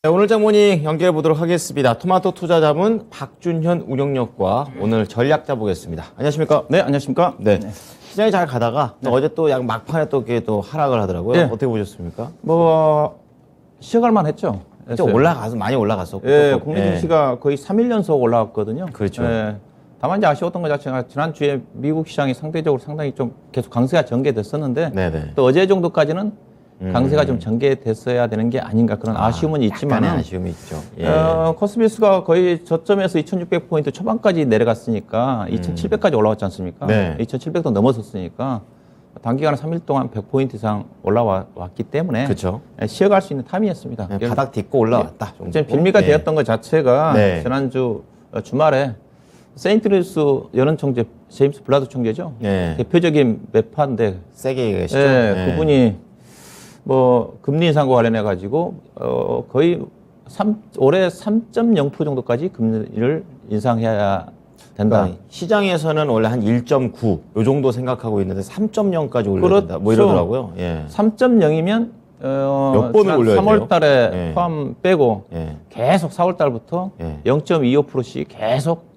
네, 오늘 장모님 연결해 보도록 하겠습니다. 토마토 투자자분 박준현 운영력과 오늘 전략자 보겠습니다. 안녕하십니까? 네, 안녕하십니까? 네. 시장이 잘 가다가 또 어제 또 약 막판에 또 이렇게 또 하락을 하더라고요. 네. 어떻게 보셨습니까? 쉬어갈만 했죠. 좀 올라가서 많이 올라갔었고. 예, 국내 증시가 거의 3일 연속 올라갔거든요. 그렇죠. 예, 다만 이제 아쉬웠던 것 자체가 지난주에 미국 시장이 상대적으로 상당히 좀 계속 강세가 전개됐었는데 네네. 또 어제 정도까지는 강세가 좀 전개됐어야 되는 게 아닌가 그런 아쉬움은 있지만 약간의 아쉬움이 있죠. 예. 코스피스가 거의 저점에서 2600포인트 초반까지 내려갔으니까 2700까지 올라왔지 않습니까? 네. 2700도 넘어섰으니까 단기간에 3일 동안 100포인트 이상 올라왔기 때문에 그렇죠. 쉬어갈 수 있는 타임이었습니다. 네, 바닥 딛고 올라왔다. 이제 빌미가 예. 되었던 것 자체가 네. 지난주 주말에 세인트루이스 연은총재 제임스 블라드 총재죠. 예. 대표적인 매파인데 세게 계시죠. 예, 예. 그분이 뭐 금리 인상과 관련해 가지고 거의 올해 3.0% 정도까지 금리를 인상해야 된다. 그러니까 시장에서는 원래 한 1.9 요 정도 생각하고 있는데 3.0까지 올려야 된다. 뭐 그렇죠. 이러더라고요. 예. 3.0이면 몇 번을 올려야 3월 돼요? 달에 예. 포함 빼고 예. 계속 4월 달부터 예. 0.25%씩 계속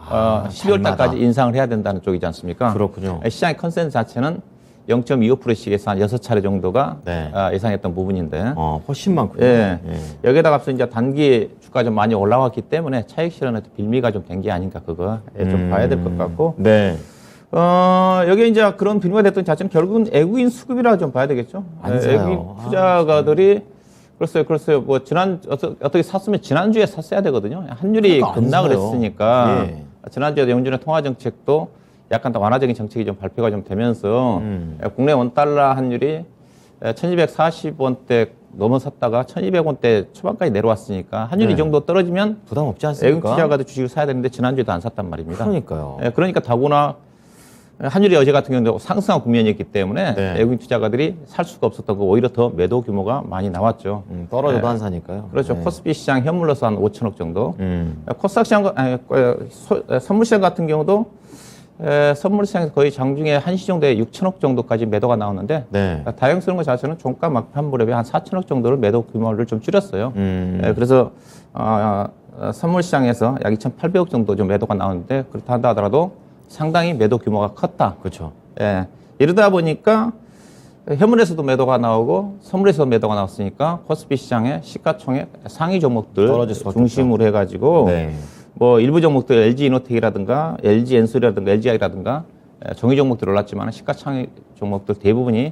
12월 달마다. 달까지 인상을 해야 된다는 쪽이지 않습니까? 그렇군요. 시장의 컨센서스 자체는 0.25%씩에서 한 6차례 정도가 네. 예상했던 부분인데 훨씬 많군요. 예. 예. 여기에다가 앞서 이제 단기 주가 좀 많이 올라왔기 때문에 차익 실현에 빌미가 좀 된 게 아닌가 그거 좀 봐야 될 것 같고 네. 여기 이제 그런 빌미가 됐던 자체는 결국은 외국인 수급이라 좀 봐야 되겠죠. 안 사요. 외국인 투자가들이 글쎄요. 뭐 어떻게 샀으면 지난주에 샀어야 되거든요. 환율이 그러니까 안 급락을 사요. 했으니까 예. 지난주에 영준의 통화 정책도 약간 더 완화적인 정책이 좀 발표가 좀 되면서 국내 원달러 환율이 1240원대 넘어섰다가 1200원대 초반까지 내려왔으니까 환율이 네. 이 정도 떨어지면 부담 없지 외국 않습니까? 투자가도 주식을 사야 되는데 지난주에도 안 샀단 말입니다. 그러니까요. 그러니까 더구나 환율이 어제 같은 경우도 상승한 국면이었기 때문에 네. 외국인 투자가들이 살 수가 없었던 거 오히려 더 매도 규모가 많이 나왔죠. 떨어져도 안 사니까요. 그렇죠. 네. 코스피 시장 현물로서 한 5천억 정도. 코스닥 시장, 선물 시장 같은 경우도 선물 시장에서 거의 장중에 한시 정도에 6천억 정도까지 매도가 나오는데 네. 다행스러운 것 자체는 종가 막판 무렵에 한 4천억 정도를 매도 규모를 좀 줄였어요. 그래서 선물 시장에서 약 2,800억 정도 좀 매도가 나오는데 그렇다 하더라도 상당히 매도 규모가 컸다. 그렇죠. 예. 이러다 보니까 현물에서도 매도가 나오고 선물에서도 매도가 나왔으니까 코스피 시장의 시가총액 상위 종목들 떨어질 수밖에 중심으로 해가지고 네. 뭐 일부 종목들 LG 이노텍이라든가 LG 엔솔이라든가 LGI라든가 정의 종목들 올랐지만 시가총액 종목들 대부분이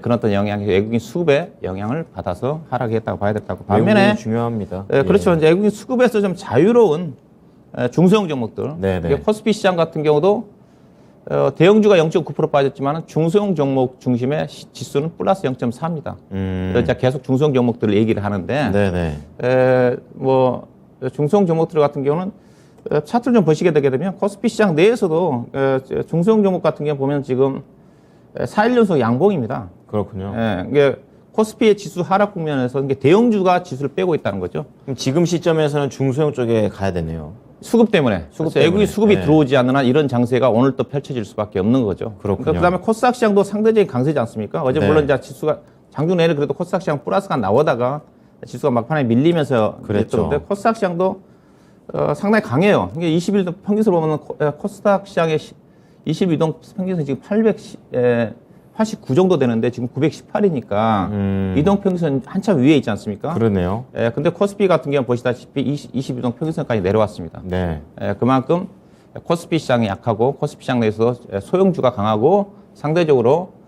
그런 어떤 영향이 외국인 수급에 영향을 받아서 하락했다고 봐야 됐다고. 반면에 외국인이 중요합니다. 그렇죠. 이제 외국인 수급에서 좀 자유로운 중소형 종목들. 네네. 코스피 시장 같은 경우도 대형주가 0.9% 빠졌지만 중소형 종목 중심의 지수는 플러스 0.4입니다. 그래서 계속 중소형 종목들을 얘기를 하는데 네네. 뭐 중소형 종목들 같은 경우는 차트를 좀 보시게 되게 되면 코스피 시장 내에서도 중소형 종목 같은 경우 보면 지금 4일 연속 양봉입니다. 그렇군요. 이게 코스피의 지수 하락 국면에서 이게 대형주가 지수를 빼고 있다는 거죠. 그럼 지금 시점에서는 중소형 쪽에 가야 되네요. 수급 때문에. 수급 그래서 외국인 때문에. 수급이 네. 들어오지 않는 한 이런 장세가 오늘 또 펼쳐질 수밖에 없는 거죠. 그렇군요. 그다음에 코스닥 시장도 상대적인 강세지 않습니까? 어제 네. 물론 이제 지수가 장중 내내 그래도 코스닥 시장 플러스가 나오다가 지수가 막판에 밀리면서 그랬죠. 그랬는데 코스닥 시장도 상당히 강해요. 이게 20일 평균으로 보면 코스닥 시장의 22동 평균선 지금 89 정도 되는데 지금 918이니까 이동 평균선 한참 위에 있지 않습니까? 그러네요. 근데 코스피 같은 경우 보시다시피 22동 평균선까지 내려왔습니다. 네. 그만큼 코스피 시장이 약하고 코스피 시장 내에서 소형주가 강하고 상대적으로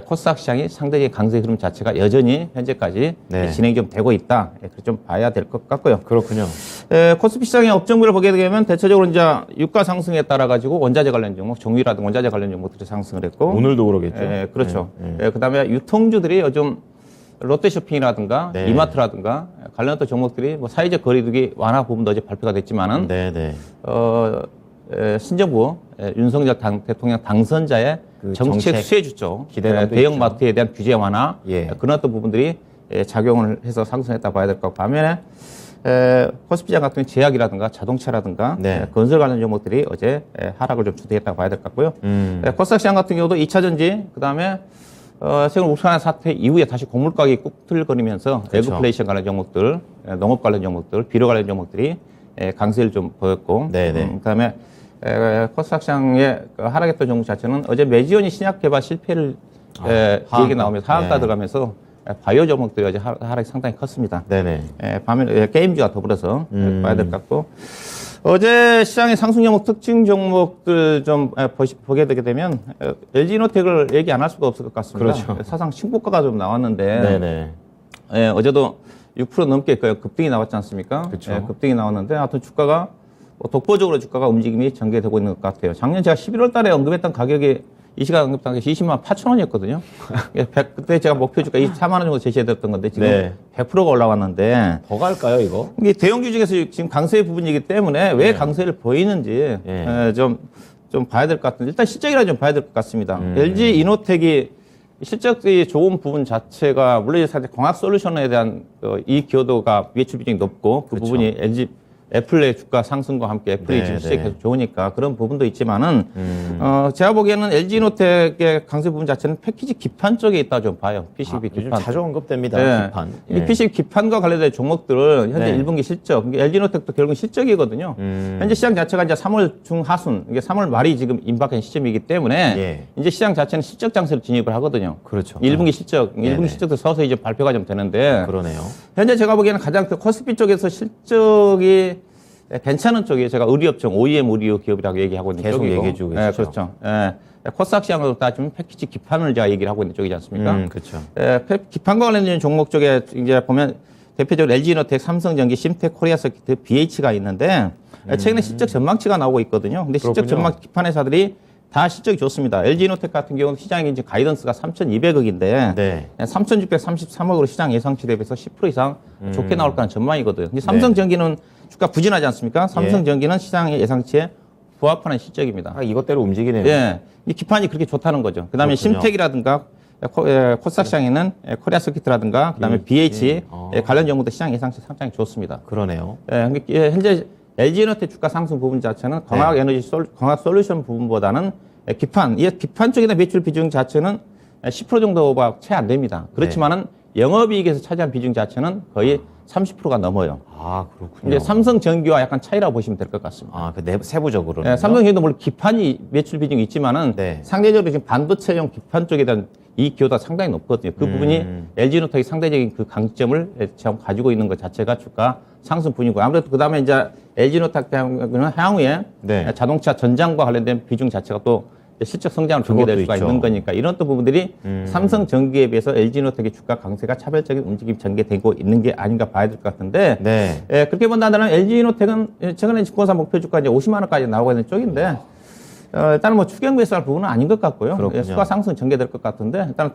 코스닥 시장이 상대적인 강세 흐름 자체가 여전히 현재까지 네. 진행이 좀 되고 있다. 그렇게 좀 봐야 될 것 같고요. 그렇군요. 코스피 시장의 업종별을 보게 되면 대체적으로 이제 유가 상승에 따라 가지고 원자재 관련 종목, 정유라든가 원자재 관련 종목들이 상승을 했고 오늘도 그러겠죠. 그렇죠. 그다음에 유통주들이 요즘 롯데쇼핑이라든가 네. 이마트라든가 관련된 종목들이 뭐 사회적 거리두기 완화 부분도 어제 발표가 됐지만은 네네. 신정부 윤석열 대통령 당선자의 그 정책 수혜주 쪽 기대감도 대형 있죠. 마트에 대한 규제 완화 예. 그런 어떤 부분들이 작용을 해서 상승했다 봐야 될 것 같고 반면에 코스피 시장 같은 경우 제약이라든가 자동차라든가 네. 건설 관련 종목들이 어제 하락을 좀 주도했다고 봐야 될 것 같고요. 코스닥 시장 같은 경우도 2차 전지 그다음에 최근 우크라이나 사태 이후에 다시 곡물 가격이 꾹틀거리면서 그렇죠. 에그플레이션 관련 종목들, 농업 관련 종목들, 비료 관련 종목들이 강세를 좀 보였고, 네네. 그다음에 코스닥 시장의 하락했던 종목 자체는 어제 메지온이 신약 개발 실패를 얘기 나오면서 하한가 네. 들어가면서 바이오 종목들이 어제 하락이 상당히 컸습니다. 네네. 반면 게임주와 더불어서 봐야 될 것 같고, 어제 시장의 상승 종목 특징 종목들 좀 보게 되게 되면 LG이노텍을 얘기 안 할 수가 없을 것 같습니다. 그렇죠. 사상 신고가가 좀 나왔는데 네네. 어제도 6% 넘게 급등이 나왔지 않습니까? 그렇죠. 급등이 나왔는데 하여튼 주가가 독보적으로 주가가 움직임이 전개되고 있는 것 같아요. 작년 제가 11월 달에 언급했던 가격이 이 시간 언급한 게 20만 8천 원이었거든요. 그때 제가 목표 주가 24만 원 정도 제시해드렸던 건데 지금 네. 100%가 올라왔는데 더 갈까요, 이거? 이게 대형주 중에서 지금 강세 부분이기 때문에 왜 강세를 보이는지 네. 좀 봐야 될 것 같은데 일단 실적이라 좀 봐야 될 것 같습니다. LG 이노텍이 실적이 좋은 부분 자체가 물론 이제 사실 광학 솔루션에 대한 이 기여도가 매출 비중이 높고 그 그렇죠. 부분이 LG 애플의 주가 상승과 함께 애플이 네, 지금 실적이 네. 계속 좋으니까 그런 부분도 있지만은 제가 보기에는 LG이노텍의 강세 부분 자체는 패키지 기판 쪽에 있다 좀 봐요. PCB 요즘 기판. 자주 언급됩니다. 네. 기판. 이 PCB 기판과 관련된 종목들은 현재 네. 1분기 실적, LG이노텍도 결국 실적이거든요. 현재 시장 자체가 이제 3월 중하순, 이게 3월 말이 지금 임박한 시점이기 때문에 예. 이제 시장 자체는 실적 장세로 진입을 하거든요. 그렇죠. 1분기 실적, 네네. 1분기 실적도 서서히 이제 발표가 좀 되는데 그러네요. 현재 제가 보기에는 가장 코스피 쪽에서 실적이 괜찮은 쪽이 제가 의류업종 OEM 의류 기업이라고 얘기하고 있는 계속 쪽이고. 얘기해주고 예, 계시죠. 그렇죠. 코스닥 시장으로 따지면 패키지 기판을 제가 얘기를 하고 있는 쪽이지 않습니까? 그렇죠. 기판과 관련된 종목 쪽에 이제 보면 대표적으로 LG이노텍, 삼성전기, 심텍, 코리아서키트, BH가 있는데 최근에 실적 전망치가 나오고 있거든요. 근데 실적 그렇군요. 전망 기판 회사들이 다 실적이 좋습니다. LG이노텍 같은 경우는 시장의 이제 가이던스가 3,200억인데 네. 3,633억으로 시장 예상치 대비해서 10% 이상 좋게 나올 거라는 전망이거든요. 근데 삼성전기는 주가 부진하지 않습니까? 삼성전기는 시장의 예상치에 부합하는 실적입니다. 아, 이것대로 움직이네요. 예. 이 기판이 그렇게 좋다는 거죠. 그 다음에 그렇군요. 심텍이라든가 코스닥 시장에는 코리아 서키트라든가 그 다음에 BH 관련 종목도 시장 예상치 상당히 좋습니다. 그러네요. 예, 현재 LG이노텍 주가 상승 부분 자체는 광학 에너지 광학 솔루션 부분보다는 기판, 이 기판 쪽에다 매출 비중 자체는 10% 정도가 채 안 됩니다. 그렇지만은 영업이익에서 차지한 비중 자체는 거의 30%가 넘어요. 아, 그렇군요. 이제 삼성전기와 약간 차이라고 보시면 될 것 같습니다. 아, 세부적으로는. 네, 삼성전기도 물론 기판이 매출 비중이 있지만은 네. 상대적으로 지금 반도체용 기판 쪽에 대한 이 기여도가 상당히 높거든요. 그 부분이 LG이노텍이 상대적인 그 강점을 지금 가지고 있는 것 자체가 주가 상승 분이고 아무래도 그 다음에 이제 LG이노텍은 향후에 네. 자동차 전장과 관련된 비중 자체가 또 실적 성장을 전개될 수가 있죠. 있는 거니까 이런 또 부분들이 삼성전기에 비해서 LG이노텍의 주가 강세가 차별적인 움직임 전개되고 있는 게 아닌가 봐야 될 것 같은데 네. 예, 그렇게 본다면 LG이노텍은 최근에 집권사 목표 주가 이제 50만 원까지 나오고 있는 쪽인데 일단은 뭐 추경 매수할 부분은 아닌 것 같고요. 그렇군요. 예, 수가 상승 전개될 것 같은데 일단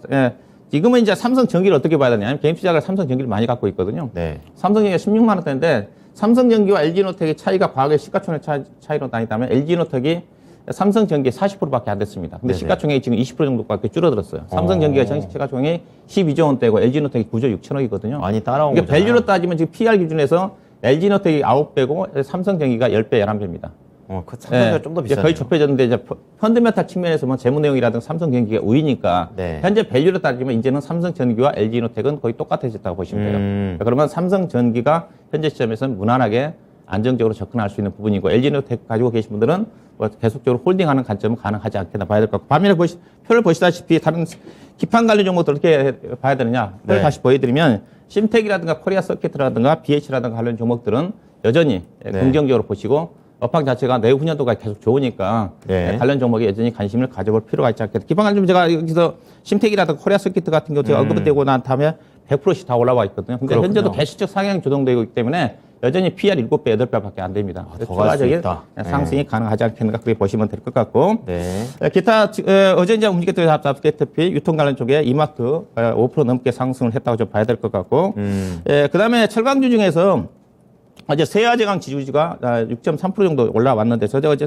지금은 이제 삼성전기를 어떻게 봐야 되냐면 개인 시장을 삼성전기를 많이 갖고 있거든요. 네. 삼성전기가 16만 원대인데 삼성전기와 LG이노텍의 차이가 과거의 시가총액 차이로 다니다면 LG이노텍이 삼성전기의 40%밖에 안 됐습니다. 근데 네네. 시가총액이 지금 20% 정도밖에 줄어들었어요. 삼성전기가 정식 시가총액이 12조 원대고 LG이노텍이 9조 6천억이거든요. 많이 따라온 이게 거잖아요. 밸류로 따지면 지금 PR 기준에서 LG이노텍이 9배고 삼성전기가 10배, 11배입니다. 그 삼성전기가 좀 더 비싸네요. 거의 좁혀졌는데 이제 펀드메탈 측면에서 뭐 재무 내용이라든가 삼성전기가 우위니까 네. 현재 밸류로 따지면 이제는 삼성전기와 LG이노텍은 거의 똑같아졌다고 보시면 돼요. 그러면 삼성전기가 현재 시점에서는 무난하게 안정적으로 접근할 수 있는 부분이고 LG이노텍 가지고 계신 분들은 뭐 계속적으로 홀딩하는 관점은 가능하지 않겠나 봐야 될 것 같고 반면에 표를 보시다시피 다른 기판 관련 종목들 어떻게 봐야 되느냐 표를 네. 다시 보여드리면 심텍이라든가 코리아 서킷이라든가 BH라든가 관련 종목들은 여전히 네. 긍정적으로 보시고 업황 자체가 내후년도가 계속 좋으니까 네. 관련 종목에 여전히 관심을 가져볼 필요가 있지 않겠다. 기판 관점 제가 여기서 심텍이라든가 코리아 서킷 같은 경우 제가 언급되고 난 다음에 100%씩 다 올라와 있거든요. 근데 그렇군요. 현재도 배수적 상향이 조정되고 있기 때문에 여전히 PR 7배, 8배밖에 안 됩니다. 더 갈 수 추가적인 있다. 상승이 가능하지 않겠는가 그렇게 보시면 될 것 같고 네. 기타 어제 이제 움직였던 앞다시피 유통 관련 쪽에 이마트 5% 넘게 상승을 했다고 좀 봐야 될 것 같고 그다음에 철강주 중에서 어제 세아제강 지주가 6.3% 정도 올라왔는데 저 어제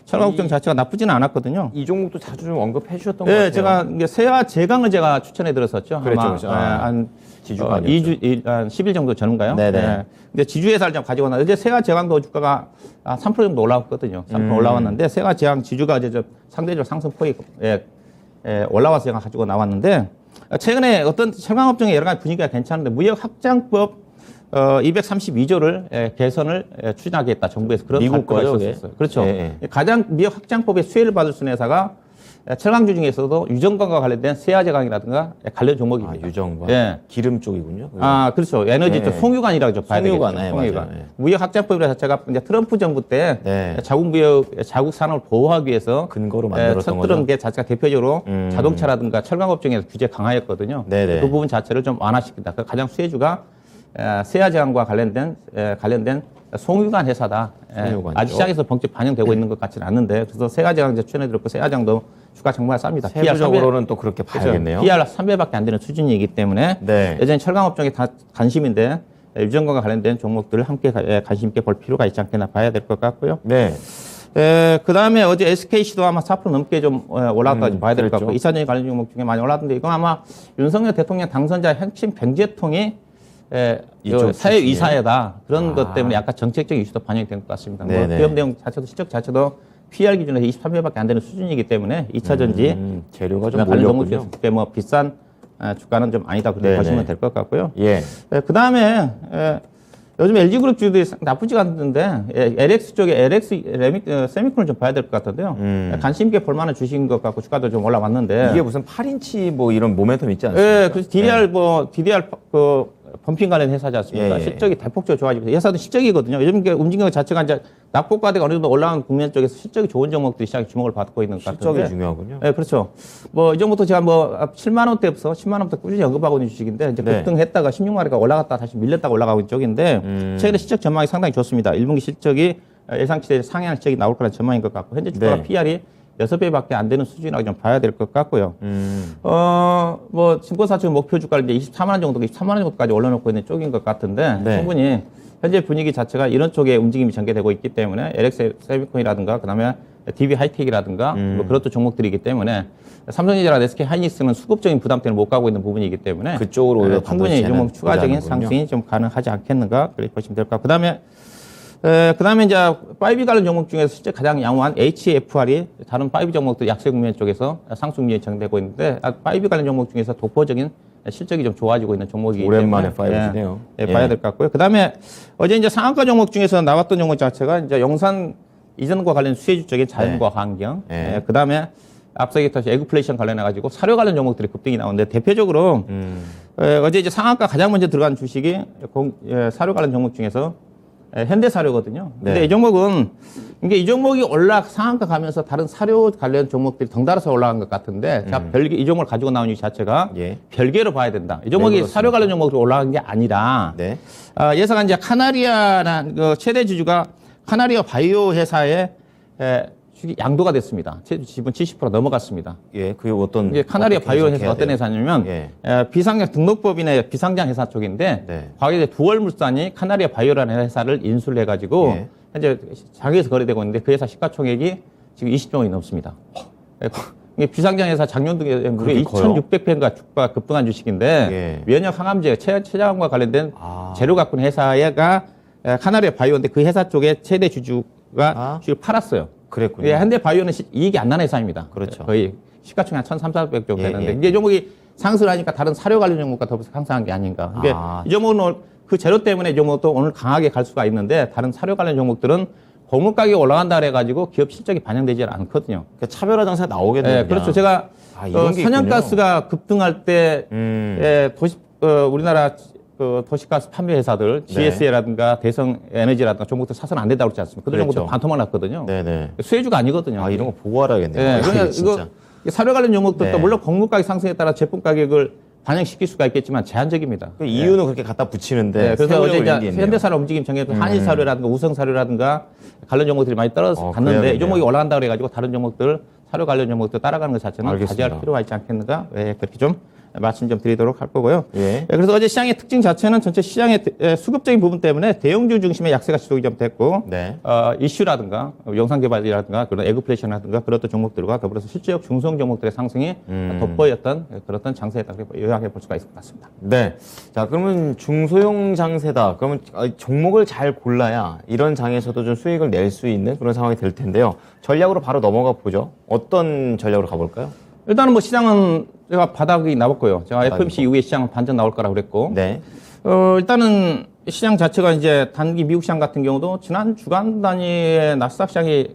철강국정 자체가 나쁘지는 않았거든요. 이 종목도 자주 좀 언급해 주셨던 것 네, 같아요. 제가 이게 세아제강을 제가 추천해 드렸었죠. 그랬죠, 아마 그렇죠. 한 지주가 한 10일 정도 전인가요? 네네. 근데 지주회사를 좀 가지고 왔는데 어제 세아제강도 주가가 3% 정도 올라왔거든요. 3% 올라왔는데 세아제강 지주가 이제 좀 상대적으로 상승폭이 올라와서 제가 가지고 나왔는데 최근에 어떤 철강업종의 여러 가지 분위기가 괜찮은데 무역 확장법 232조를 개선을 추진하겠다 정부에서 그런 미국 발표가 거죠, 있었어요. 그렇죠. 예, 예. 가장 미역 확장법의 수혜를 받을 수 있는 회사가 철강주 중에서도 유전관과 관련된 세아제강이라든가 관련 종목입니다. 유전관. 예. 기름 쪽이군요. 그렇죠. 에너지 쪽 예. 송유관이라고 좀 봐야 되겠죠. 송유관, 예, 맞아요. 예. 무역 확장법 자체가 이제 트럼프 정부 때 네. 자국 산업을 보호하기 위해서 근거로 만들었던 쳤던 거죠. 게 자체가 대표적으로 자동차라든가 철강업종에서 규제 강화했거든요. 네네. 그 부분 자체를 좀 완화시킨다. 그 가장 수혜주가 세아제강과 관련된 송유관 회사다. 송유관이죠. 아직 시장에서 본격 반영되고 있는 것 같지는 않는데 그래서 세아제강 이제 추천해드렸고 세아제강도 주가 정말 쌉니다. 세부적으로는 또 그렇게 봐야겠네요. PR 3배밖에 안 되는 수준이기 때문에 네. 여전히 철강업종이 다 관심인데 유전관과 관련된 종목들을 함께 관심 있게 볼 필요가 있지 않겠나 봐야 될 것 같고요. 네. 그 다음에 어제 SKC도 아마 4% 넘게 좀 올라갔다고 봐야 될 것 같고 그랬죠. 2차전지 관련 종목 중에 많이 올랐는데 이건 아마 윤석열 대통령 당선자 핵심 경제통이 이쪽 사회이사회다 그런 것 때문에 약간 정책적 이슈도 반영이 된 것 같습니다. 뭐 네네. 기업 내용 자체도 실적 자체도 PR 기준에서 23배밖에 안 되는 수준이기 때문에 2차전지 재료가 좀 관련 몰렸군요. 종목들 뭐 비싼 주가는 좀 아니다 그렇게 네네. 보시면 될 것 같고요. 예. 그 다음에 요즘 LG그룹 주들이 나쁘지가 않는데 LX 쪽에 LX 세미콘을 좀 봐야 될 것 같은데요. 관심 있게 볼 만한 주식인 것 같고 주가도 좀 올라왔는데 이게 무슨 8인치 뭐 이런 모멘텀 있지 않습니까? 예, 그래서 DDR 범핑 관련 회사지 않습니까? 예, 예. 실적이 대폭적으로 좋아지고 회사도 실적이거든요. 요즘 움직이는 것 자체가 이제 낙폭과대가 어느 정도 올라간 국면 쪽에서 실적이 좋은 종목들이 시장에 주목을 받고 있는 것 같은데. 실적이 중요하군요. 네, 그렇죠. 뭐 이전부터 제가 뭐 7만 원대부터 10만 원부터 꾸준히 언급하고 있는 주식인데 이제 네. 급등했다가 16만 원가 올라갔다 다시 밀렸다가 올라가고 있는 쪽인데 최근에 실적 전망이 상당히 좋습니다. 1분기 실적이 예상치대 상향 실적이 나올 거라는 전망인 것 같고 현재 주가가 네. PR이 6배밖에 안 되는 수준이라고 좀 봐야 될 것 같고요. 뭐 증권사 측 목표 주가를 이제 24만 원 정도, 23만 원 정도까지 올려놓고 있는 쪽인 것 같은데 네. 충분히 현재 분위기 자체가 이런 쪽에 움직임이 전개되고 있기 때문에 LX 세미콘이라든가 그다음에 DB 하이텍이라든가 뭐 그런 또 종목들이기 때문에 삼성전자나 SK 하이닉스는 수급적인 부담 때문에 못 가고 있는 부분이기 때문에 그쪽으로 오히려 충분히 이 종목 반도체는 추가적인 보자는군요. 상승이 좀 가능하지 않겠는가 그렇게 보시면 될 것 같고 그다음에 이제 5G 관련 종목 중에서 실제 가장 양호한 HFR이 다른 5G 종목들 약세 국면 쪽에서 상승 국면이 정되고 있는데 5G 관련 종목 중에서 독보적인 실적이 좀 좋아지고 있는 종목이기 오랜만에 때문에 5G네요. 봐야 될 것 같고요. 그다음에 어제 이제 상한가 종목 중에서 나왔던 종목 자체가 이제 영산 이전과 관련 수혜주 쪽인 자연과 환경, 네. 그다음에 앞서 얘기했듯이 에그플레이션 관련해 가지고 사료 관련 종목들이 급등이 나오는데 대표적으로 어제 이제 상한가 가장 먼저 들어간 주식이 사료 관련 종목 중에서 현대사료거든요. 근데 네. 이 종목은 이 종목이 상한가 가면서 다른 사료 관련 종목들이 덩달아서 올라간 것 같은데 이 종목을 가지고 나온 이유 자체가 예. 별개로 봐야 된다. 이 종목이 그렇습니다. 사료 관련 종목으로 올라간 게 아니라 네. 예상한 이제 카나리아라는 그 최대 주주가 카나리아 바이오 회사의 주식 양도가 됐습니다. 지분 70% 넘어갔습니다. 예. 그게 어떤 이게 카나리아 어떻게 바이오 회사 해석해야 어떤 돼요? 회사냐면 예. 비상장 등록법인의 비상장 회사 쪽인데 네. 과거에 두월물산이 카나리아 바이오라는 회사를 인수를 해가지고 예. 현재 장에서 거래되고 있는데 그 회사 시가총액이 지금 20조 원이 넘습니다. 이게 비상장 회사 작년도에 무려 그렇게 커요? 2,600배가 주가 급등한 주식인데 예. 면역 항암제 췌장암과 관련된 아. 재료 갖고 있는 회사가 카나리아 바이오인데 그 회사 쪽에 최대 주주가 주식을 팔았어요. 그랬군요. 예, 현대바이오는 이익이 안 나는 회사입니다. 그렇죠. 거의 시가총액 한 1,300 정도 예, 되는데 예. 이게 종목이 상승을 하니까 다른 사료 관련 종목과 더불어서 상승한 게 아닌가. 이게 이 종목은 그 재료 때문에 이 종목도 오늘 강하게 갈 수가 있는데 다른 사료 관련 종목들은 곡물 가격이 올라간다 그래가지고 기업 실적이 반영되지 않거든요. 그러니까 차별화 장세 나오겠네요. 예, 그렇죠. 제가 이런 게 선연가스가 급등할 때 우리나라 도시가스 판매 회사들 GS라든가 대성 에너지라든가 종목들 사서는 안 된다고 그러지 않습니까? 그런 그랬죠. 종목들 반토막 났거든요. 네네. 수혜주가 아니거든요. 아, 이런 거 보고 알아야겠네요. 예, 아, 그러니까 진짜. 이거 사료 관련 종목들도 네. 물론 곡물 가격 상승에 따라 제품 가격을 반영시킬 수가 있겠지만 제한적입니다. 그 이유는 그렇게 갖다 붙이는데. 네, 그래서 어제 세부적으로 이제 현대사료 움직임 정해서 한일사료라든가 우성사료라든가 관련 종목들이 많이 떨어져 갔는데 그래야겠네요. 이 종목이 올라간다 그래가지고 다른 종목들 사료 관련 종목들 따라가는 것 자체는 알겠습니다. 자제할 필요가 있지 않겠는가? 네, 그렇게 좀 말씀 좀 드리도록 할 거고요. 예. 네, 그래서 어제 시장의 특징 자체는 전체 시장의 수급적인 부분 때문에 대형주 중심의 약세가 지속이 좀 됐고 네. 이슈라든가 영상개발이라든가 그런 에그플레이션이라든가 그런 어떤 종목들과 더불어서 실제적 중소형 종목들의 상승이 돋보였던 그런 장세였다고 요약해 볼 수가 있을 것 같습니다. 네. 자, 그러면 중소형 장세다. 그러면 종목을 잘 골라야 이런 장에서도 좀 수익을 낼 수 있는 그런 상황이 될 텐데요. 전략으로 바로 넘어가 보죠. 어떤 전략으로 가볼까요? 일단은 뭐 시장은 제가 바닥이 나왔고요. 제가 바닥이고. FOMC 이후에 시장은 반전 나올 거라고 그랬고. 네. 일단은 시장 자체가 이제 단기 미국 시장 같은 경우도 지난 주간 단위의 나스닥 시장이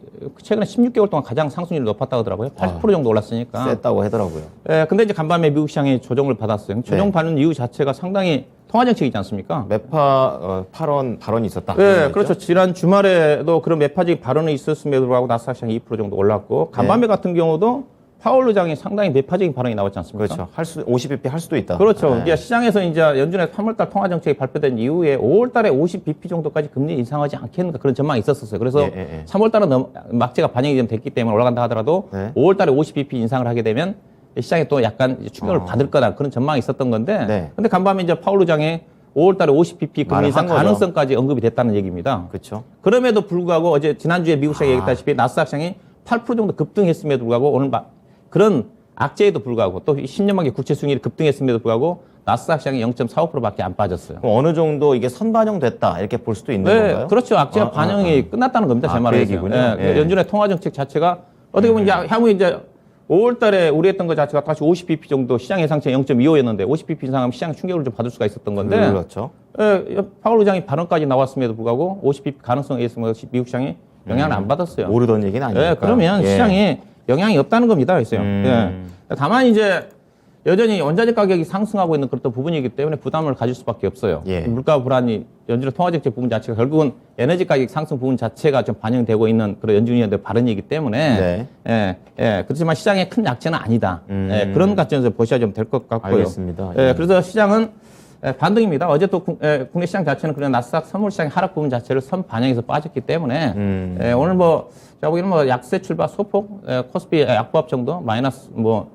최근에 16개월 동안 가장 상승률이 높았다고 하더라고요. 80% 정도 올랐으니까. 셌다고 하더라고요. 예, 근데 이제 간밤에 미국 시장이 조정을 받았어요. 조정 네. 받는 이유 자체가 상당히 통화 정책이지 않습니까? 매파 8원 발언이 있었다. 네, 그렇죠. 지난 주말에도 그런 매파적인 발언이 있었음에도 불구하고 나스닥 시장이 2% 정도 올랐고 간밤에 같은 경우도 파월 의장이 상당히 매파적인 발언이 나왔지 않습니까? 그렇죠. 50bp 할 수도 있다. 그렇죠. 네. 이제 시장에서 이제 연준의 3월달 통화 정책이 발표된 이후에 5월달에 50bp 정도까지 금리 인상하지 않겠는가 그런 전망이 있었어요. 그래서 예, 예, 예. 3월달은 막제가 반영이 좀 됐기 때문에 올라간다 하더라도 네. 5월달에 50bp 인상을 하게 되면 시장에 또 약간 이제 충격을 받을 거다 그런 전망이 있었던 건데, 네. 근데 간밤에 이제 파월 의장이 5월달에 50bp 금리 말을 인상 한 거죠. 가능성까지 언급이 됐다는 얘기입니다. 그렇죠. 그럼에도 불구하고 어제 지난주에 미국 시장이 얘기했다시피 나스닥 시장이 8% 정도 급등했음에도 불구하고 오늘 그런 악재에도 불구하고 또 10년만기 국채 수익률이 급등했음에도 불구하고 나스닥 시장이 0.45%밖에 안 빠졌어요. 그럼 어느 정도 이게 선반영됐다 이렇게 볼 수도 있는 네, 건가요? 그렇죠. 악재가 반영이 끝났다는 겁니다. 제 그 말은. 얘기군요. 예, 예. 연준의 통화 정책 자체가 어떻게 보면 이제 향후 이제 5월달에 우려했던 것 자체가 다시 50bp 정도 시장 예상치 0.25였는데 50bp 이상하면 시장 충격을 좀 받을 수가 있었던 건데, 그렇죠. 예, 파월 의장이 발언까지 나왔음에도 불구하고 50bp 가능성에 있으면 미국 시장이 영향을 안 받았어요. 모르던 얘기는 아니니까. 예, 그러면 예. 시장에 영향이 없다는 겁니다. 그래서요. 예. 다만 이제 여전히 원자재 가격이 상승하고 있는 그런 부분이기 때문에 부담을 가질 수밖에 없어요. 예. 물가 불안이 연준의 통화정책 부분 자체가 결국은 에너지 가격 상승 부분 자체가 좀 반영되고 있는 그런 연준위원들 발언이기 때문에 네. 그렇지만 시장의 큰 약재는 아니다. 예, 그런 관점에서 보셔야 좀 될 것 같고요. 알겠습니다. 예, 그래서 시장은 반등입니다. 어제 또 국내 시장 자체는 그런 나스닥 선물 시장의 하락 부분 자체를 선 반영해서 빠졌기 때문에 오늘 뭐 제가 보기에는 뭐 약세 출발 소폭 코스피 약보합 정도 마이너스 뭐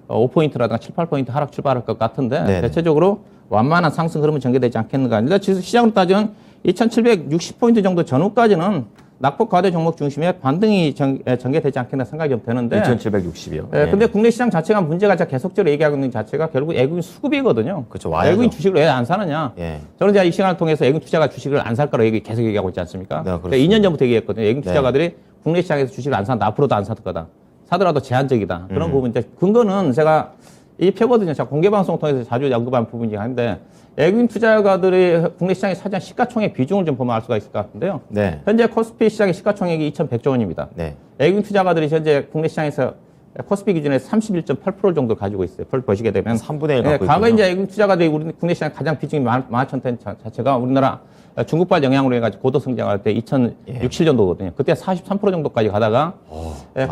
5포인트라든가 7, 8포인트 하락 출발할 것 같은데 네네. 대체적으로 완만한 상승 흐름은 전개되지 않겠는가. 일단 시장으로 따지면 2760포인트 정도 전후까지는 낙폭 과대 종목 중심의 반등이 전개되지 않겠나 생각이 좀 되는데 2760이요. 근데 국내 시장 자체가 문제가 계속적으로 얘기하고 있는 자체가 결국 외국인 수급이거든요. 그렇죠. 와야죠. 외국인 주식을 왜 안 사느냐. 예. 저는 이제 이 시간을 통해서 외국인 투자가 주식을 안 살 거라고 계속 얘기하고 있지 않습니까? 네, 그렇습니다. 2년 전부터 얘기했거든요. 외국인 투자가들이 국내 시장에서 주식을 안 산다. 앞으로도 안 살 거다. 사더라도 제한적이다. 그런 부분인데 근거는 제가 이 표거든요. 제가 공개 방송을 통해서 자주 언급한 부분이긴 한데 외국인 투자가들이 국내 시장에 차지한 시가총액 비중을 좀 보면 알 수가 있을 것 같은데요. 네. 현재 코스피 시장의 시가총액이 2,100조 원입니다. 네. 외국인 투자가들이 현재 국내 시장에서 코스피 기준에 31.8% 정도 가지고 있어요. 보시게 되면 3분의 1 갖고 과거 있군요. 이제 외국인 투자가들이 우리 국내 시장 가장 비중이 많았던 자체가 우리나라 중국발 영향으로 해가지고 고도 성장할 때 2006, 7년도거든요. 그때 43% 정도까지 가다가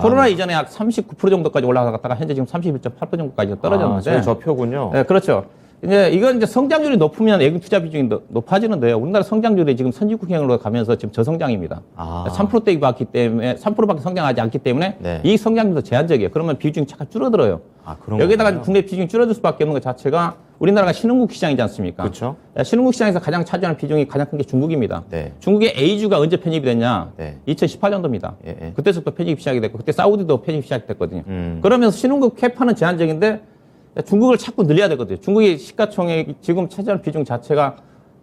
코로나 이전에 약 39% 정도까지 올라갔다가 현재 지금 31.8% 정도까지 떨어졌는데. 저희 저 표군요. 네, 그렇죠. 이건 이제 성장률이 높으면 외국인 투자 비중이 높아지는데요. 우리나라 성장률이 지금 선진국형으로 가면서 지금 저성장입니다. 3%대에 봤기 때문에 3%밖에 성장하지 않기 때문에 네. 이 성장률도 제한적이에요. 그러면 비중이 잠깐 줄어들어요. 그런 여기다가 거군요. 국내 비중이 줄어들 수밖에 없는 것 자체가 우리나라가 신흥국 시장이지 않습니까? 그렇죠. 신흥국 시장에서 가장 차지하는 비중이 가장 큰 게 중국입니다. 네. 중국의 A주가 언제 편입이 됐냐? 네. 2018년도입니다. 예, 예. 그때부터 편입이 시작이 됐고 그때 사우디도 편입이 시작됐거든요. 그러면서 신흥국 캐파는 제한적인데 중국을 자꾸 늘려야 되거든요. 중국의 시가총액 지금 차지하는 비중 자체가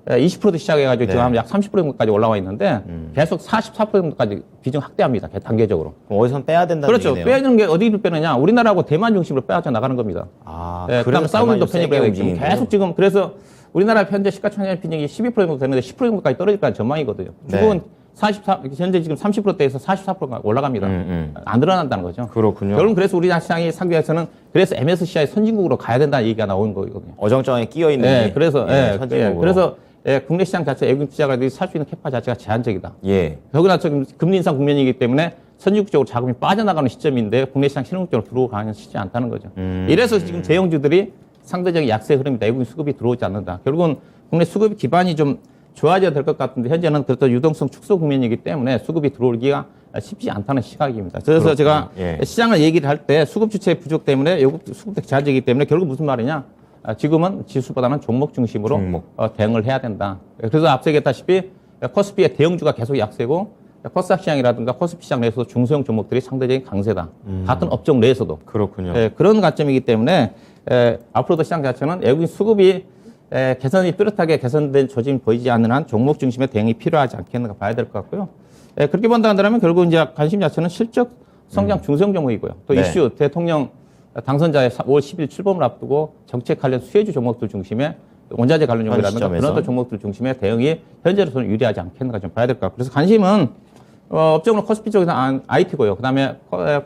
20%도 시작해가지고 네. 지금 약 30% 정도까지 올라와 있는데 계속 44% 정도까지 비중 확대합니다. 단계적으로. 그럼 어디선 빼야 된다는 그렇죠. 얘기네요. 빼야 되는 게 어디를 빼느냐? 우리나라하고 대만 중심으로 빼앗아 나가는 겁니다. 그다음에 사우디도 편입을 해야 되고 계속 지금 그래서 우리나라 현재 시가총액 비중이 12% 정도 되는데 10% 정도까지 떨어질 거라는 전망이거든요. 중국은 44, 현재 지금 30%대에서 44%가 올라갑니다. 안 늘어난다는 거죠. 그렇군요. 결국은 그래서 우리나라 시장이 상대에서는 그래서 MSCI 선진국으로 가야 된다는 얘기가 나오는 거거든요. 어정쩡하게 끼어 있는. 네, 그래서 선진국으로. 그래서 국내 시장 자체 외국인 투자가들이 살 수 있는 캐파 자체가 제한적이다. 예. 더구나 지금 금리 인상 국면이기 때문에 선진국적으로 자금이 빠져나가는 시점인데 국내 시장 신흥국적으로 들어가기는 쉽지 않다는 거죠. 이래서 지금 대형주들이 상대적인 약세 흐름이다. 외국인 수급이 들어오지 않는다. 결국은 국내 수급 기반이 좀 좋아져야 될 것 같은데 현재는 그래도 유동성 축소 국면이기 때문에 수급이 들어오기가 쉽지 않다는 시각입니다. 그래서 그렇군요. 제가 예. 시장을 얘기를 할 때 수급 주체 부족 때문에 외국 수급도 제한적이기 때문에 결국 무슨 말이냐? 지금은 지수보다는 종목 중심으로 대응을 해야 된다. 그래서 앞서 얘기했다시피 코스피의 대형주가 계속 약세고 코스닥 시장이라든가 코스피 시장 내에서도 중소형 종목들이 상대적인 강세다. 같은 업종 내에서도. 그렇군요. 그런 관점이기 때문에 앞으로도 시장 자체는 외국인 수급이 개선이 뚜렷하게 개선된 조짐이 보이지 않는 한 종목 중심의 대응이 필요하지 않겠는가 봐야 될 것 같고요. 그렇게 본다 한다면 결국 이제 관심 자체는 실적 성장 중소형 종목이고요. 또 네. 이슈 대통령 당선자의 5월 10일 출범을 앞두고 정책 관련 수혜주 종목들 중심에 원자재 관련 종목이라든가 그런 어떤 종목들 중심에 대응이 현재로서는 유리하지 않겠는가 좀 봐야 될 것 같고 그래서 관심은 업종으로 코스피 쪽에서는 IT고요. 그다음에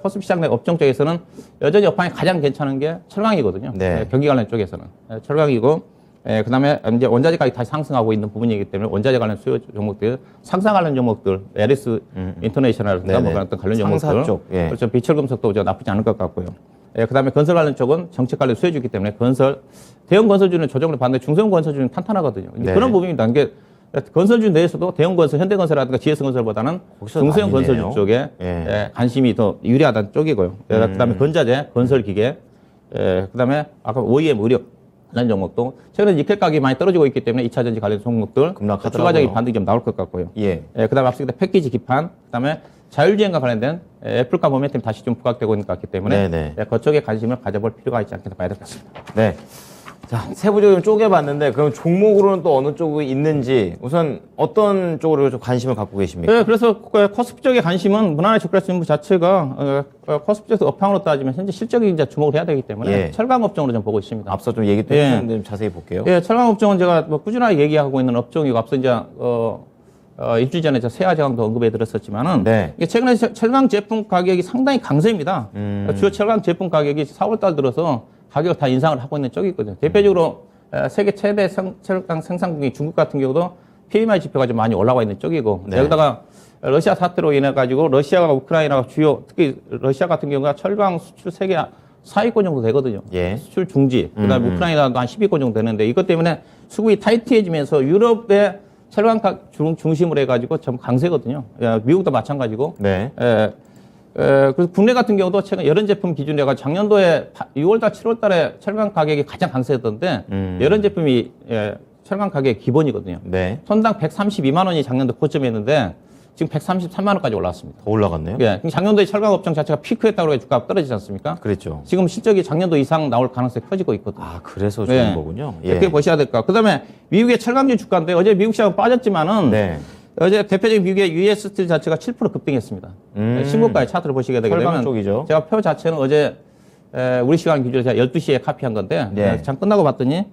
코스피 시장 내 업종 쪽에서는 여전히 업황이 가장 괜찮은 게 철강이거든요. 네. 경기 관련 쪽에서는 철강이고 그다음에 이제 원자재 가격이 다시 상승하고 있는 부분이기 때문에 원자재 관련 수요 종목들, 상사 관련 종목들, LS 인터내셔널이나 뭐 그런 어떤 관련 상사 종목들, 쪽, 예. 그렇죠. 비철금속도 나쁘지 않을 것 같고요. 그다음에 건설 관련 쪽은 정책 관련 수혜주기 때문에 대형 건설주는 조정을 받는데 중소형 건설주는 탄탄하거든요. 네. 그런 부분입니다. 이게 건설주 내에서도 대형 건설, 현대건설이라든가 GS건설보다는 중소형 건설주 쪽에 관심이 더 유리하다는 쪽이고요. 그다음에 건자재, 건설기계, 그다음에 아까 OEM 의력 관련 종목도 최근에 니켈 가격이 많이 떨어지고 있기 때문에 2차 전지 관련 종목들 급락하더라고요. 추가적인 반등이 좀 나올 것 같고요. 그다음에 앞서 패키지 기판, 그다음에 자율주행과 관련된 애플과 모멘텀이 다시 좀 부각되고 있는 것 같기 때문에 그쪽에 관심을 가져볼 필요가 있지 않겠나 봐야 될 것 같습니다. 네. 자, 세부적으로 쪼개봤는데 그럼 종목으로는 또 어느 쪽이 있는지 우선 어떤 쪽으로 좀 관심을 갖고 계십니까? 네, 그래서 코스피 쪽의 관심은 무난한 주가수 정부 자체가 코스피 쪽에서 업황으로 따지면 현재 실적이 이제 주목을 해야 되기 때문에 철강 업종으로 좀 보고 있습니다. 앞서 좀 얘기 또 해주셨는데 좀 자세히 볼게요. 철강 업종은 제가 뭐 꾸준하게 얘기하고 있는 업종이고 앞서 이제 일주일 전에 세아제강도 언급해 드렸었지만은 이게 최근에 철강 제품 가격이 상당히 강세입니다. 주요 철강 제품 가격이 4월 달 들어서 가격을 다 인상을 하고 있는 쪽이 있거든요. 대표적으로 세계 최대 철강 생산국인 중국 같은 경우도 PMI 지표가 좀 많이 올라와 있는 쪽이고 여기다가 러시아 사태로 인해 가지고 러시아가 우크라이나가 주요 특히 러시아 같은 경우가 철강 수출 세계 4위권 정도 되거든요. 수출 중지. 그다음에 우크라이나도 한 10위권 정도 되는데 이것 때문에 수급이 타이트해지면서 유럽의 철강 중심으로 해가지고 좀 강세거든요. 미국도 마찬가지고. 그래서 국내 같은 경우도 최근 여름 제품 기준으로 해가지고 작년도에 6월달, 7월달에 철강 가격이 가장 강세였던데 여름 제품이 철강 가격의 기본이거든요. 톤당 132만 원이 작년도 고점이었는데 지금 133만 원까지 올라왔습니다. 더 올라갔네요. 작년도에 철강 업종 자체가 피크했다고 해서 주가가 떨어지지 않습니까? 그랬죠. 지금 실적이 작년도 이상 나올 가능성이 커지고 있거든요. 그래서 좋은 거군요. 그렇게 보셔야 될 것 같고. 그다음에 미국의 철강주 주가인데 어제 미국 시장은 빠졌지만은 어제 대표적인 미국의 US 스틸 자체가 7% 급등했습니다. 신고가의 차트를 보시게 되게 되면 쪽이죠. 제가 표 자체는 어제 우리 시간 기준으로 제가 12시에 카피한 건데 장 끝나고 봤더니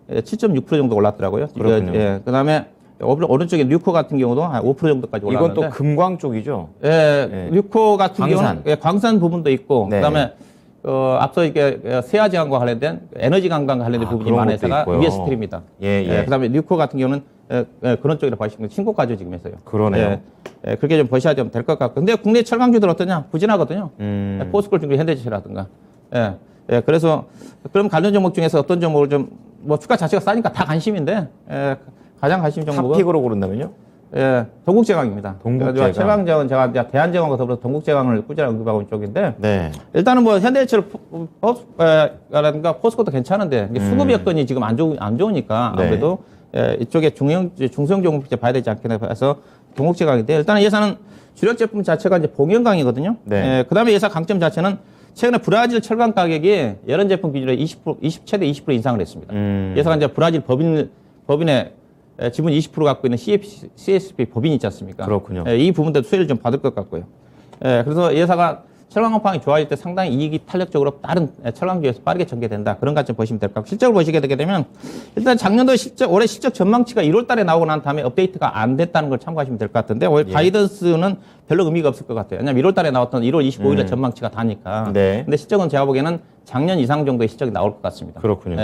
7.6% 정도 올랐더라고요. 그렇군요. 그다음에 오른쪽에 뉴코 같은 경우도 한 5% 정도까지 올랐는데 이건 또 금광 쪽이죠. 뉴코 같은 광산. 경우는 광산 부분도 있고 그다음에 앞서 이게 세아제강과 관련된 에너지 관광과 관련된 부분이 많은 회사가 US 스틸입니다. 그다음에 뉴코 같은 경우는 그런 쪽이라 봐주시면 신고가죠 지금 해서요. 그러네요. 그렇게 좀 보셔야 될 것 같고. 근데 국내 철강주들 어떠냐? 부진하거든요. 포스콜 중에 현대제철이라든가. 그래서 그럼 관련 종목 중에서 어떤 종목을 좀 뭐 주가 자체가 싸니까 다 관심인데 가장 관심 종목은 탑픽으로 고른다면요? 동국제강입니다. 동국제강. 철강제강은 제가 이제 대한제강과 더불어서 동국제강을 꾸준히 언급하고 있는 쪽인데 일단은 뭐 현대제철 라든가 포스코도 괜찮은데 수급 여건이 지금 안 좋으니까 아무래도 이쪽에 중소형 종목 이제 봐야 되지 않겠나 해서 동국제강인데 일단은 예산은 주력 제품 자체가 이제 봉연강이거든요. 그다음에 예사 강점 자체는 최근에 브라질 철강 가격이 여름 제품 기준으로 최대 20% 인상을 했습니다. 예사가 이제 브라질 법인의 지분 20% 갖고 있는 CSP 법인이 있지 않습니까? 그렇군요. 이 부분도 수혜를 좀 받을 것 같고요. 그래서 예사가 철강 업황이 좋아질 때 상당히 이익이 탄력적으로 다른 철강주에서 빠르게 전개된다. 그런 관점 보시면 될 것 같고 실적을 보시게 되게 되면 일단 작년도 올해 실적 전망치가 1월 달에 나오고 난 다음에 업데이트가 안 됐다는 걸 참고하시면 될 것 같은데 올 가이던스는 별로 의미가 없을 것 같아요. 왜냐하면 1월 달에 나왔던 1월 25일에 전망치가 다니까. 근데 실적은 제가 보기에는 작년 이상 정도의 실적이 나올 것 같습니다. 그렇군요.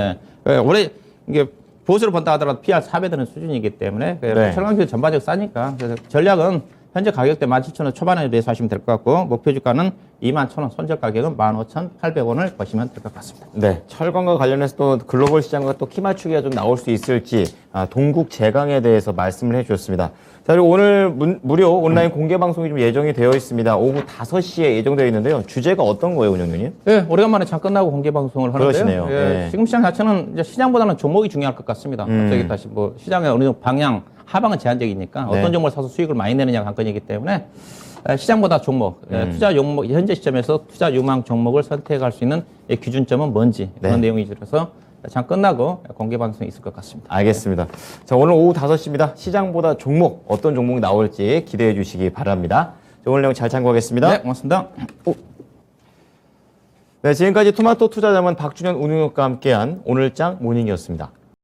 올해 이게 보수로 본다 하더라도 PR 4배 되는 수준이기 때문에 철강주 전반적으로 싸니까 그래서 전략은 현재 가격대 17,000원 초반에 대해서 하시면 될 것 같고 목표 주가는 21,000원, 손절 가격은 15,800원을 보시면 될 것 같습니다. 철강과 관련해서 또 글로벌 시장과 또 키 맞추기가 좀 나올 수 있을지 동국제강에 대해서 말씀을 해주셨습니다. 자, 그리고 오늘 무료 온라인 공개 방송이 좀 예정이 되어 있습니다. 오후 5시에 예정되어 있는데요. 주제가 어떤 거예요, 운영위원님? 오래간만에 장 끝나고 공개 방송을 하는데요. 그러시네요. 지금 시장 자체는 이제 시장보다는 종목이 중요할 것 같습니다. 갑자기 다시 뭐 시장의 어느 정도 방향, 하방은 제한적이니까 어떤 종목을 사서 수익을 많이 내느냐가 관건이기 때문에 시장보다 종목, 투자 종목, 현재 시점에서 투자 유망 종목을 선택할 수 있는 기준점은 뭔지 그런 내용이 줄여서 장 끝나고 공개 방송이 있을 것 같습니다. 알겠습니다. 자, 오늘 오후 5시입니다. 시장보다 종목, 어떤 종목이 나올지 기대해 주시기 바랍니다. 오늘 내용 잘 참고하겠습니다. 네, 고맙습니다. 네, 지금까지 토마토 투자자문 박준현 운용역과 함께한 오늘장 모닝이었습니다.